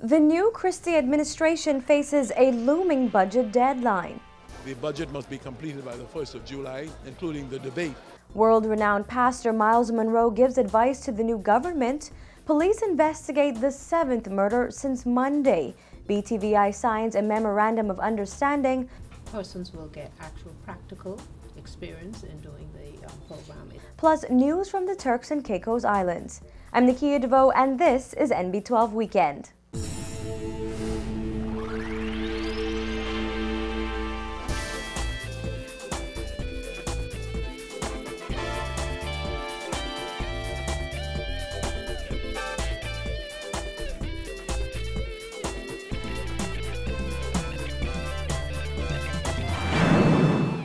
The new Christie administration faces a looming budget deadline. The budget must be completed by the 1st of July, including the debate. World-renowned pastor Myles Munroe gives advice to the new government. Police investigate the 7th murder since Monday. BTVI signs a memorandum of understanding. Persons will get actual practical experience in doing the program. Plus news from the Turks and Caicos Islands. I'm Nikia DeVoe and this is NB12 Weekend.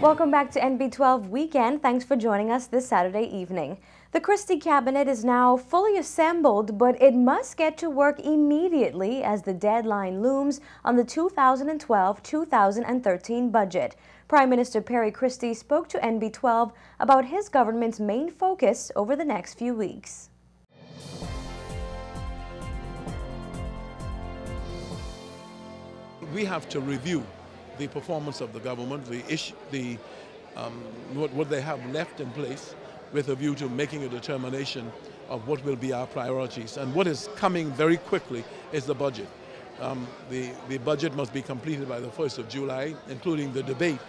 Welcome back to NB12 Weekend. Thanks for joining us this Saturday evening. The Christie cabinet is now fully assembled, but it must get to work immediately as the deadline looms on the 2012-2013 budget. Prime Minister Perry Christie spoke to NB12 about his government's main focus over the next few weeks. We have to review the performance of the government, what they have left in place, with a view to making a determination of what will be our priorities. And what is coming very quickly is the budget. The budget must be completed by the 1st of July, including the debate.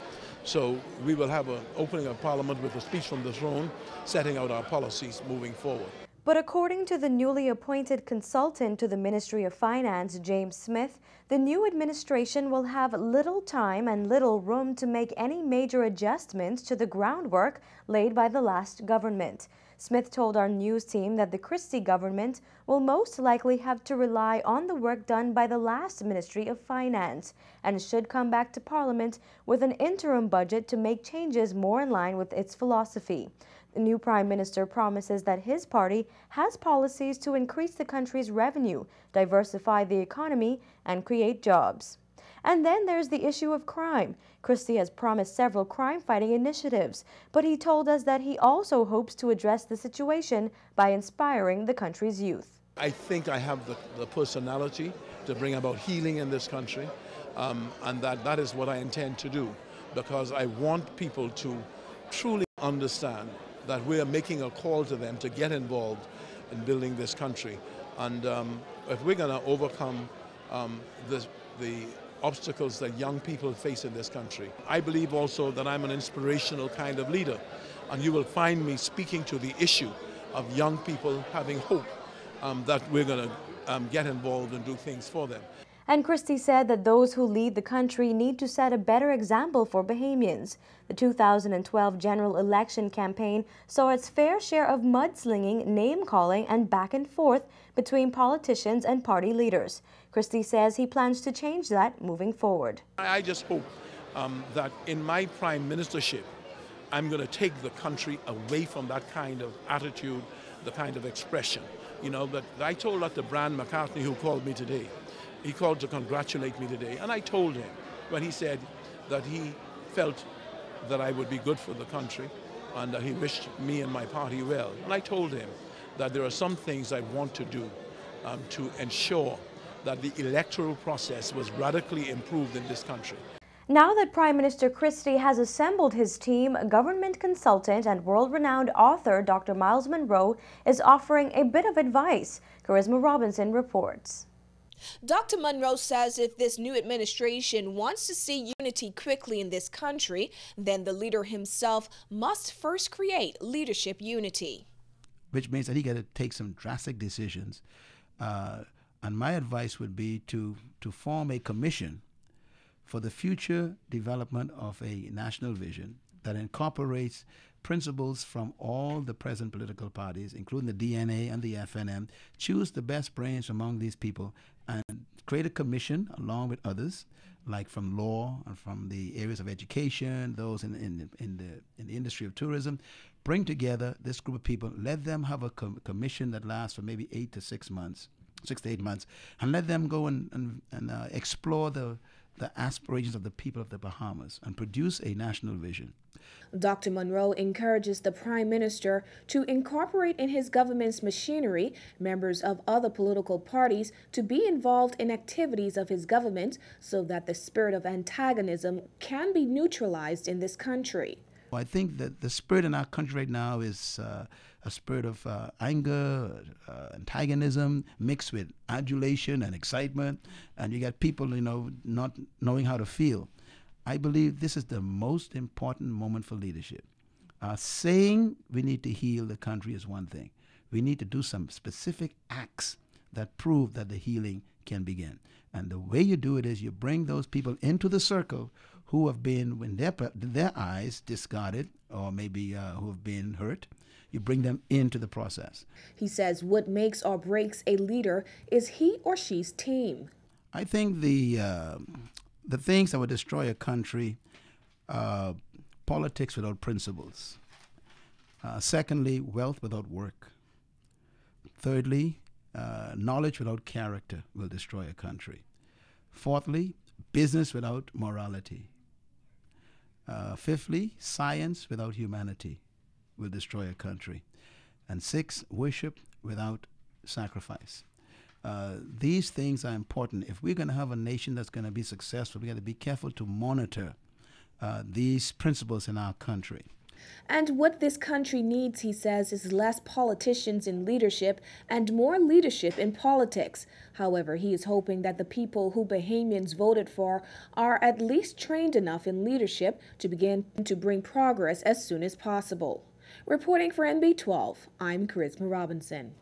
So we will have an opening of Parliament with a speech from the throne, setting out our policies moving forward. But according to the newly appointed consultant to the Ministry of Finance, James Smith, the new administration will have little time and little room to make any major adjustments to the groundwork laid by the last government. Smith told our news team that the Christie government will most likely have to rely on the work done by the last Ministry of Finance and should come back to Parliament with an interim budget to make changes more in line with its philosophy. The new Prime Minister promises that his party has policies to increase the country's revenue, diversify the economy, and create jobs. And then there's the issue of crime. Christie has promised several crime-fighting initiatives, but he told us that he also hopes to address the situation by inspiring the country's youth. I think I have the personality to bring about healing in this country, and that is what I intend to do, because I want people to truly understand that we are making a call to them to get involved in building this country. And if we're going to overcome the obstacles that young people face in this country, I believe also that I'm an inspirational kind of leader. And you will find me speaking to the issue of young people having hope that we're going to get involved and do things for them. And Christie said that those who lead the country need to set a better example for Bahamians. The 2012 general election campaign saw its fair share of mudslinging, name-calling, and back and forth between politicians and party leaders. Christie says he plans to change that moving forward. I just hope that in my prime ministership, I'm going to take the country away from that kind of attitude, the kind of expression. You know, that I told Dr. Brand McCartney, who called me today, he called to congratulate me today, and I told him when he said that he felt that I would be good for the country and that he wished me and my party well. And I told him that there are some things I want to do to ensure that the electoral process was radically improved in this country. Now that Prime Minister Christie has assembled his team, government consultant and world-renowned author Dr. Myles Munroe is offering a bit of advice. Charisma Robinson reports. Dr. Munroe says if this new administration wants to see unity quickly in this country, then the leader himself must first create leadership unity. Which means that he got to take some drastic decisions. And my advice would be to form a commission for the future development of a national vision that incorporates principles from all the present political parties, including the DNA and the FNM, choose the best brains among these people and create a commission along with others, like from law and from the areas of education, those in the industry of tourism. Bring together this group of people, let them have a commission that lasts for maybe 6 to 8 months, and let them go and explore the the aspirations of the people of the Bahamas and produce a national vision. Dr. Monroe encourages the Prime Minister to incorporate in his government's machinery members of other political parties to be involved in activities of his government so that the spirit of antagonism can be neutralized in this country. I think that the spirit in our country right now is a spirit of anger, antagonism, mixed with adulation and excitement, and you got people, not knowing how to feel. I believe this is the most important moment for leadership. Saying we need to heal the country is one thing. We need to do some specific acts that prove that the healing can begin. And the way you do it is you bring those people into the circle who have been, in their eyes, discarded, or maybe who have been hurt. You bring them into the process. He says what makes or breaks a leader is he or she's team. I think the things that would destroy a country, politics without principles. Secondly, wealth without work. Thirdly, knowledge without character will destroy a country. Fourthly, business without morality. Fifthly, science without humanity will destroy a country. And six, worship without sacrifice. These things are important. If we're going to have a nation that's going to be successful, we got to be careful to monitor these principles in our country. And what this country needs, he says, is less politicians in leadership and more leadership in politics. However, he is hoping that the people who Bahamians voted for are at least trained enough in leadership to begin to bring progress as soon as possible. Reporting for NB12, I'm Charisma Robinson.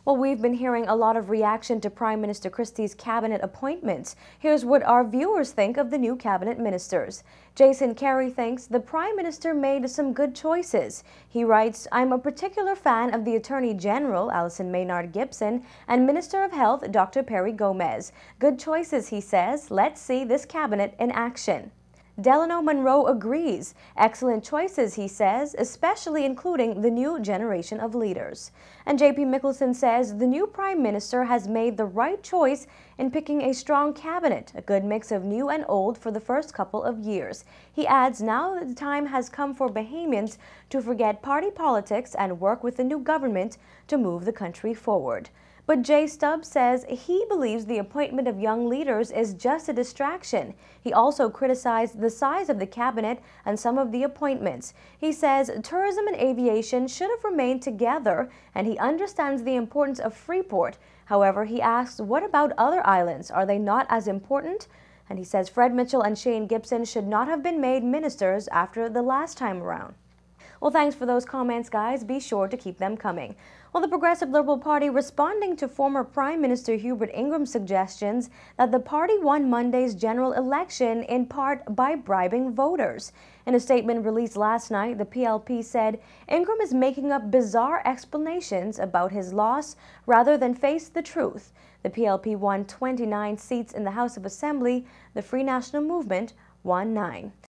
Well, we've been hearing a lot of reaction to Prime Minister Christie's cabinet appointments. Here's what our viewers think of the new cabinet ministers. Jason Carey thinks the Prime Minister made some good choices. He writes, I'm a particular fan of the Attorney General, Alison Maynard Gibson, and Minister of Health, Dr. Perry Gomez. Good choices, he says. Let's see this cabinet in action. Delano Monroe agrees. Excellent choices, he says, especially including the new generation of leaders. And J.P. Mickelson says the new Prime Minister has made the right choice in picking a strong cabinet, a good mix of new and old for the first couple of years. He adds now that the time has come for Bahamians to forget party politics and work with the new government to move the country forward. But Jay Stubbs says he believes the appointment of young leaders is just a distraction. He also criticized the size of the cabinet and some of the appointments. He says tourism and aviation should have remained together, and he understands the importance of Freeport. However, he asks, what about other islands? Are they not as important? And he says Fred Mitchell and Shane Gibson should not have been made ministers after the last time around. Well, thanks for those comments, guys. Be sure to keep them coming. Well, the Progressive Liberal Party responding to former Prime Minister Hubert Ingram's suggestions that the party won Monday's general election in part by bribing voters. In a statement released last night, the PLP said Ingram is making up bizarre explanations about his loss rather than face the truth. The PLP won 29 seats in the House of Assembly. The Free National Movement won 9.